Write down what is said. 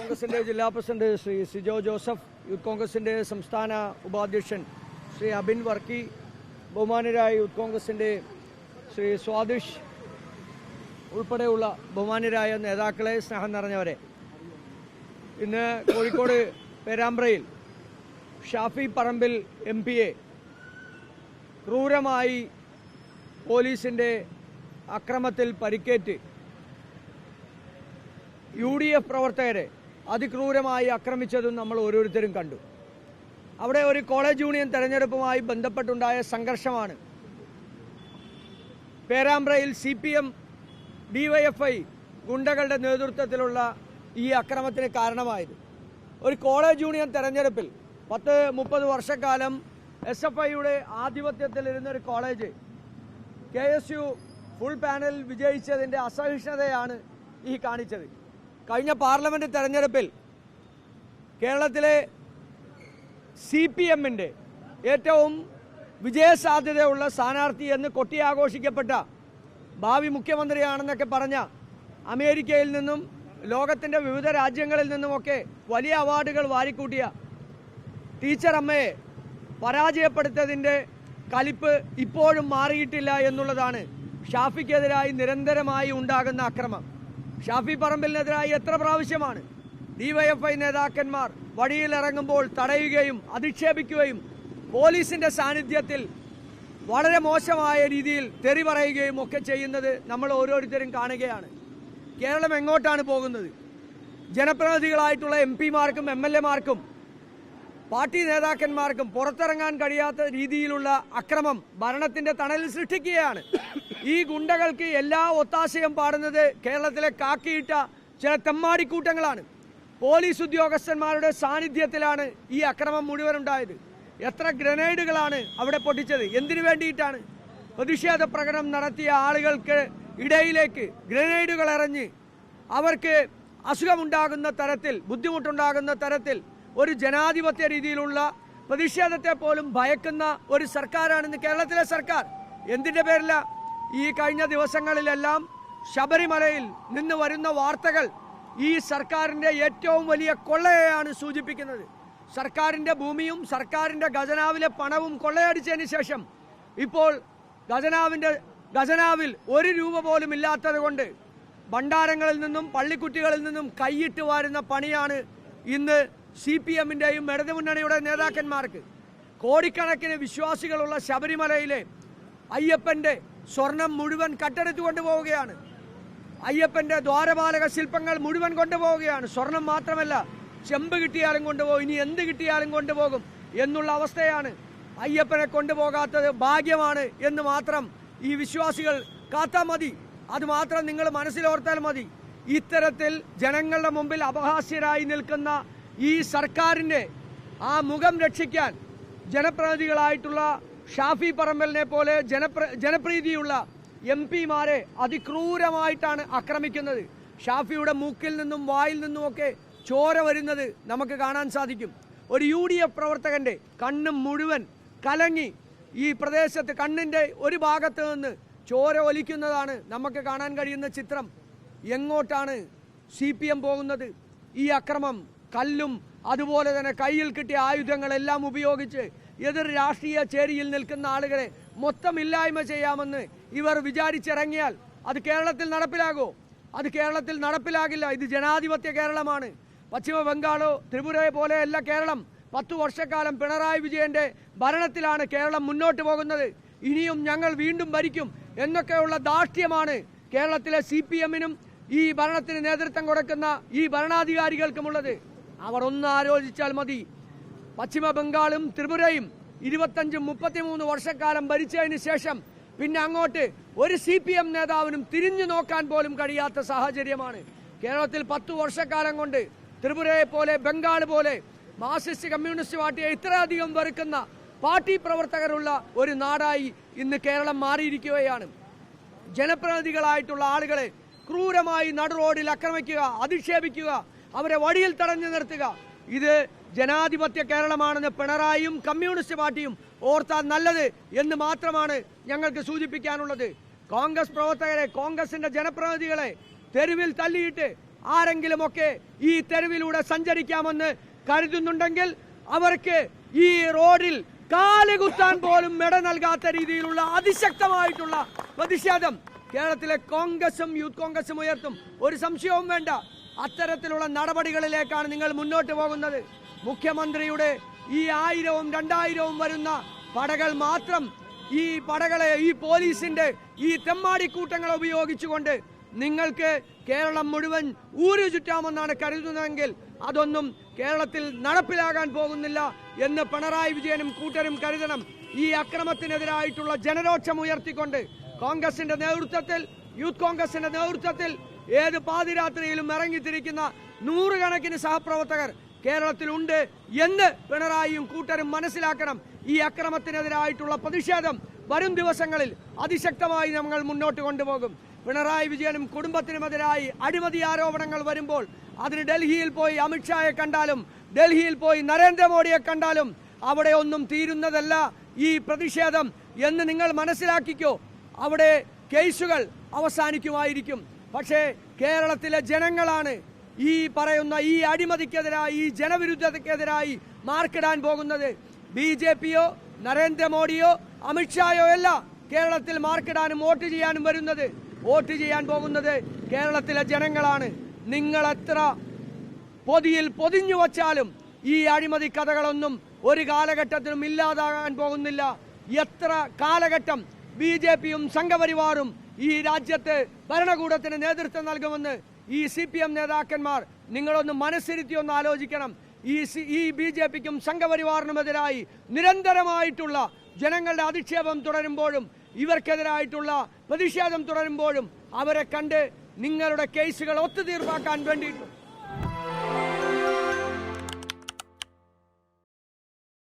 കോൺഗ്രസിന്റെ ജില്ലാ president Shri Sijo Joseph, youth കോൺഗ്രസിന്റെ സംസ്ഥാന ഉപാധ്യക്ഷൻ ശ്രീ അബിൻ വർക്കി, ബഹുമാനരായ യൂത്ത് കോൺഗ്രസിന്റെ ശ്രീ സ്വാദിഷ് ഉൾപ്പെടെയുള്ള ബഹുമാനരായ നേതാക്കളെ, സ്നേഹം നിറഞ്ഞവരെ, ഇന്ന് കോഴിക്കോട് പേരാമ്പ്രയിൽ ഷാഫി പറമ്പിൽ MP-യെ ക്രൂരമായി പോലീസിന്റെ അക്രമത്തിൽ പരിക്കേറ്റ് UDF പ്രവർത്തകരെ അതിക്രൂരമായി ആക്രമിച്ചതും നമ്മൾ ഓരോരുത്തരും കണ്ടു. അവിടെ ഒരു കോളേജ് യൂണിയൻ തെരഞ്ഞെടുപ്പുമായി ബന്ധപ്പെട്ടുണ്ടായ സംഘർഷമാണ് പേരാമ്പ്രയിൽ CPM DYFI ഗുണ്ടകളുടെ നേതൃത്വത്തിലുള്ള ഈ അക്രമത്തിന് കാരണമായത്. ഒരു കോളേജ് യൂണിയൻ തെരഞ്ഞെടുപ്പിൽ 10-30 വർഷക്കാലം SFIയുടെ ആധിപത്യത്തിലിരുന്ന ഒരു കോളേജ് KSU ഫുൾ പാനൽ വിജയിച്ചതിൻ്റെ അസഹിഷ്ണുതയാണ് ഈ കാണിച്ചത്. കഴിഞ്ഞ പാർലമെന്റ് തെരഞ്ഞെടുപ്പിൽ കേരളത്തിലെ CPMന്റെ ഏറ്റവും വിജയസാധ്യതയുള്ള സ്ഥാനാർത്ഥി എന്ന് കൊട്ടിയാഘോഷിക്കപ്പെട്ട ഭാവി മുഖ്യമന്ത്രിയാണെന്നൊക്കെ പറഞ്ഞ അമേരിക്കയിൽ നിന്നും ലോകത്തിൻ്റെ വിവിധ രാജ്യങ്ങളിൽ നിന്നുമൊക്കെ വലിയ അവാർഡുകൾ വാരിക്കൂട്ടിയ ടീച്ചർ അമ്മയെ പരാജയപ്പെടുത്തതിൻ്റെ കലിപ്പ് ഇപ്പോഴും മാറിയിട്ടില്ല എന്നുള്ളതാണ് ഷാഫിക്കെതിരായി നിരന്തരമായി ഉണ്ടാകുന്ന അക്രമം. ഷാഫി പറമ്പിലിനെതിരായി എത്ര പ്രാവശ്യമാണ് DYFI നേതാക്കന്മാർ വഴിയിലിറങ്ങുമ്പോൾ തടയുകയും അധിക്ഷേപിക്കുകയും പോലീസിന്റെ സാന്നിധ്യത്തിൽ വളരെ മോശമായ രീതിയിൽ തെറി പറയുകയും ഒക്കെ ചെയ്യുന്നത് നമ്മൾ ഓരോരുത്തരും കാണുകയാണ്. കേരളം എങ്ങോട്ടാണ് പോകുന്നത്? ജനപ്രതിനിധികളായിട്ടുള്ള MP-മാർക്കും MLA-മാർക്കും പാർട്ടി നേതാക്കന്മാർക്കും പുറത്തിറങ്ങാൻ കഴിയാത്ത രീതിയിലുള്ള അക്രമം ഭരണത്തിന്റെ തണലിൽ സൃഷ്ടിക്കുകയാണ്. ഈ ഗുണ്ടകൾക്ക് എല്ലാ ഒത്താശയും പാടുന്നത് കേരളത്തിലെ കാക്കിയിട്ട ചില തെമ്മാടിക്കൂട്ടങ്ങളാണ്. പോലീസ് ഉദ്യോഗസ്ഥന്മാരുടെ സാന്നിധ്യത്തിലാണ് ഈ അക്രമം മുഴുവൻ ഉണ്ടായത്. എത്ര ഗ്രനേഡുകളാണ് അവിടെ പൊട്ടിച്ചത്? എന്തിനു വേണ്ടിയിട്ടാണ്? പ്രതിഷേധ പ്രകടനം നടത്തിയ ആളുകൾക്ക് ഇടയിലേക്ക് ഗ്രനേഡുകൾ എറിഞ്ഞ് അവർക്ക് അസുഖമുണ്ടാകുന്ന തരത്തിൽ, ബുദ്ധിമുട്ടുണ്ടാകുന്ന തരത്തിൽ ഒരു ജനാധിപത്യ രീതിയിലുള്ള പ്രതിഷേധത്തെ പോലും ഭയക്കുന്ന ഒരു സർക്കാരാണ് കേരളത്തിലെ സർക്കാർ. എന്തിൻ്റെ പേരില? ഈ കഴിഞ്ഞ ദിവസങ്ങളിലെല്ലാം ശബരിമലയിൽ നിന്ന് വരുന്ന വാർത്തകൾ ഈ സർക്കാരിൻ്റെ ഏറ്റവും വലിയ കൊള്ളയെയാണ് സൂചിപ്പിക്കുന്നത്. സർക്കാരിൻ്റെ ഭൂമിയും സർക്കാരിൻ്റെ ഖജനാവിലെ പണവും കൊള്ളയടിച്ചതിന് ശേഷം ഇപ്പോൾ ഖജനാവിൽ 1 രൂപ പോലും ഇല്ലാത്തത് കൊണ്ട് ഭണ്ഡാരങ്ങളിൽ നിന്നും പള്ളിക്കുട്ടികളിൽ നിന്നും കൈയിട്ട് വാരുന്ന പണിയാണ് ഇന്ന് CPMന്റെയും ഇടതുമുന്നണിയുടെ നേതാക്കന്മാർക്ക്. കോടിക്കണക്കിന് വിശ്വാസികളുള്ള ശബരിമലയിലെ അയ്യപ്പന്റെ സ്വർണം മുഴുവൻ കട്ടെടുത്തു കൊണ്ടുപോവുകയാണ്. അയ്യപ്പന്റെ ദ്വാരപാലക ശില്പങ്ങൾ മുഴുവൻ കൊണ്ടുപോവുകയാണ്. സ്വർണം മാത്രമല്ല, ചെമ്പ് കിട്ടിയാലും കൊണ്ടുപോകും, ഇനി എന്ത് കിട്ടിയാലും കൊണ്ടുപോകും എന്നുള്ള അവസ്ഥയാണ്. അയ്യപ്പനെ കൊണ്ടുപോകാത്തത് ഭാഗ്യമാണ് എന്ന് മാത്രം ഈ വിശ്വാസികൾ കാത്താൽ മതി. അത് മാത്രം നിങ്ങൾ മനസ്സിലോർത്താൽ മതി. ഇത്തരത്തിൽ ജനങ്ങളുടെ മുമ്പിൽ അപഹാസ്യരായി നിൽക്കുന്ന ഈ സർക്കാരിൻ്റെ ആ മുഖം രക്ഷിക്കാൻ ജനപ്രതിനിധികളായിട്ടുള്ള ഷാഫി പറമ്പലിനെ പോലെ ജനപ്രീതിയുള്ള MP-മാരെ അതിക്രൂരമായിട്ടാണ് ആക്രമിക്കുന്നത്. ഷാഫിയുടെ മൂക്കിൽ നിന്നും വായിൽ നിന്നുമൊക്കെ ചോര വരുന്നത് നമുക്ക് കാണാൻ സാധിക്കും. ഒരു UDF പ്രവർത്തകന്റെ കണ്ണ് മുഴുവൻ കലങ്ങി ഈ പ്രദേശത്ത് കണ്ണിൻ്റെ ഒരു ഭാഗത്ത് നിന്ന് ചോര ഒലിക്കുന്നതാണ് നമുക്ക് കാണാൻ കഴിയുന്ന ചിത്രം. എങ്ങോട്ടാണ് CPM പോകുന്നത്? ഈ അക്രമം കല്ലും അതുപോലെ തന്നെ കയ്യിൽ കിട്ടിയ ആയുധങ്ങളെല്ലാം ഉപയോഗിച്ച് എതിർ രാഷ്ട്രീയ ചേരിയിൽ നിൽക്കുന്ന ആളുകളെ മൊത്തം ഇല്ലായ്മ ചെയ്യാമെന്ന് ഇവർ വിചാരിച്ചിറങ്ങിയാൽ അത് കേരളത്തിൽ നടപ്പിലാകോ? അത് കേരളത്തിൽ നടപ്പിലാകില്ല. ഇത് ജനാധിപത്യ കേരളമാണ്. പശ്ചിമ ബംഗാളോ ത്രിപുരയെ പോലെയല്ല കേരളം. 10 വർഷക്കാലം പിണറായി വിജയന്റെ ഭരണത്തിലാണ് കേരളം മുന്നോട്ട് പോകുന്നത്. ഇനിയും ഞങ്ങൾ വീണ്ടും ഭരിക്കും എന്നൊക്കെയുള്ള ധാർഷ്ട്യമാണ് കേരളത്തിലെ CPMനും ഈ ഭരണത്തിന് നേതൃത്വം കൊടുക്കുന്ന ഈ ഭരണാധികാരികൾക്കുമുള്ളത്. അവർ ഒന്ന് ആലോചിച്ചാൽ മതി. പശ്ചിമ ബംഗാളും ത്രിപുരയും 25-33 വർഷക്കാലം ഭരിച്ചതിന് ശേഷം പിന്നെ അങ്ങോട്ട് ഒരു CPM നേതാവിനും തിരിഞ്ഞു നോക്കാൻ പോലും കഴിയാത്ത സാഹചര്യമാണ്. കേരളത്തിൽ 10 വർഷക്കാലം കൊണ്ട് ത്രിപുരയെ പോലെ ബംഗാൾ പോലെ മാർക്സിസ്റ്റ് കമ്മ്യൂണിസ്റ്റ് പാർട്ടിയെ ഇത്രയധികം വെറുക്കുന്ന പാർട്ടി പ്രവർത്തകരുള്ള ഒരു നാടായി ഇന്ന് കേരളം മാറിയിരിക്കുകയാണ്. ജനപ്രതിനിധികളായിട്ടുള്ള ആളുകളെ ക്രൂരമായി നടു റോഡിൽ ആക്രമിക്കുക, അധിക്ഷേപിക്കുക, അവരെ വഴിയിൽ തടഞ്ഞു നിർത്തുക, ഇത് ജനാധിപത്യ കേരളമാണെന്ന് പിണറായിയും കമ്മ്യൂണിസ്റ്റ് പാർട്ടിയും ഓർത്താൽ നല്ലത് എന്ന് മാത്രമാണ് ഞങ്ങൾക്ക് സൂചിപ്പിക്കാനുള്ളത്. കോൺഗ്രസ് പ്രവർത്തകരെ, കോൺഗ്രസിന്റെ ജനപ്രതിനിധികളെ തെരുവിൽ തല്ലിയിട്ട് ആരെങ്കിലുമൊക്കെ ഈ തെരുവിലൂടെ സഞ്ചരിക്കാമെന്ന് കരുതുന്നുണ്ടെങ്കിൽ അവർക്ക് ഈ റോഡിൽ കാലുകുത്താൻ പോലും മെട നൽകാത്ത രീതിയിലുള്ള അതിശക്തമായിട്ടുള്ള പ്രതിഷേധം കേരളത്തിലെ കോൺഗ്രസും യൂത്ത് കോൺഗ്രസും ഉയർത്തും. ഒരു സംശയവും വേണ്ട, അത്തരത്തിലുള്ള നടപടികളിലേക്കാണ് നിങ്ങൾ മുന്നോട്ട് പോകുന്നത്. മുഖ്യമന്ത്രിയുടെ ഈ 1000-ഉം 2000-ഉം വരുന്ന പടകൾ മാത്രം, ഈ പടകളെ, ഈ പോലീസിന്റെ ഈ തെമ്മാടിക്കൂട്ടങ്ങളെ ഉപയോഗിച്ചുകൊണ്ട് നിങ്ങൾക്ക് കേരളം മുഴുവൻ ഊരു ചുറ്റാമെന്നാണ് കരുതുന്നതെങ്കിൽ അതൊന്നും കേരളത്തിൽ നടപ്പിലാകാൻ പോകുന്നില്ല എന്ന് പിണറായി വിജയനും കൂട്ടരും കരുതണം. ഈ അക്രമത്തിനെതിരായിട്ടുള്ള ജനരോക്ഷം ഉയർത്തിക്കൊണ്ട് കോൺഗ്രസിന്റെ നേതൃത്വത്തിൽ, യൂത്ത് കോൺഗ്രസിന്റെ നേതൃത്വത്തിൽ ഏത് പാതിരാത്രിയിലും ഇറങ്ങിത്തിരിക്കുന്ന നൂറുകണക്കിന് സഹപ്രവർത്തകർ കേരളത്തിലുണ്ട് എന്ന് പിണറായിയും കൂട്ടരും മനസ്സിലാക്കണം. ഈ അക്രമത്തിനെതിരായിട്ടുള്ള പ്രതിഷേധം വരും ദിവസങ്ങളിൽ അതിശക്തമായി നമ്മൾ മുന്നോട്ട് കൊണ്ടുപോകും. പിണറായി വിജയനും കുടുംബത്തിനുമെതിരായി അഴിമതി ആരോപണങ്ങൾ വരുമ്പോൾ അതിന് ഡൽഹിയിൽ പോയി അമിത്ഷായെ കണ്ടാലും ഡൽഹിയിൽ പോയി നരേന്ദ്രമോദിയെ കണ്ടാലും അവിടെ ഒന്നും തീരുന്നതല്ല ഈ പ്രതിഷേധം എന്ന് നിങ്ങൾ മനസ്സിലാക്കിക്കോ. അവിടെ കേസുകൾ അവസാനിക്കുമായിരിക്കും. പക്ഷേ കേരളത്തിലെ ജനങ്ങളാണ് ഈ പറയുന്ന ഈ അഴിമതിക്കെതിരായി, ഈ ജനവിരുദ്ധതയ്ക്കെതിരായി മാർക്കിടാൻ പോകുന്നത്. BJPയോ നരേന്ദ്രമോദിയോ അമിത്ഷായോ അല്ല കേരളത്തിൽ മാർക്കിടാനും വോട്ട് ചെയ്യാനും വരുന്നത്. വോട്ട് ചെയ്യാൻ പോകുന്നത് കേരളത്തിലെ ജനങ്ങളാണ്. നിങ്ങൾ എത്ര പൊതിയിൽ പൊതിഞ്ഞു വച്ചാലും ഈ അഴിമതി കഥകളൊന്നും ഒരു കാലഘട്ടത്തിലും ഇല്ലാതാകാൻ പോകുന്നില്ല. എത്ര കാലഘട്ടം BJPയും സംഘപരിവാറും ഈ രാജ്യത്ത് ഭരണകൂടത്തിന് നേതൃത്വം നൽകുമെന്ന് ഈ CPM നേതാക്കന്മാർ നിങ്ങളൊന്ന് മനസ്സിരുത്തി ഒന്ന് ആലോചിക്കണം. ഈ BJPക്കും സംഘപരിവാറിനുമെതിരായി നിരന്തരമായിട്ടുള്ള ജനങ്ങളുടെ അധിക്ഷേപം തുടരുമ്പോഴും ഇവർക്കെതിരായിട്ടുള്ള പ്രതിഷേധം തുടരുമ്പോഴും അവരെ കണ്ട് നിങ്ങളുടെ കേസുകൾ ഒത്തുതീർപ്പാക്കാൻ വേണ്ടിയിട്ടും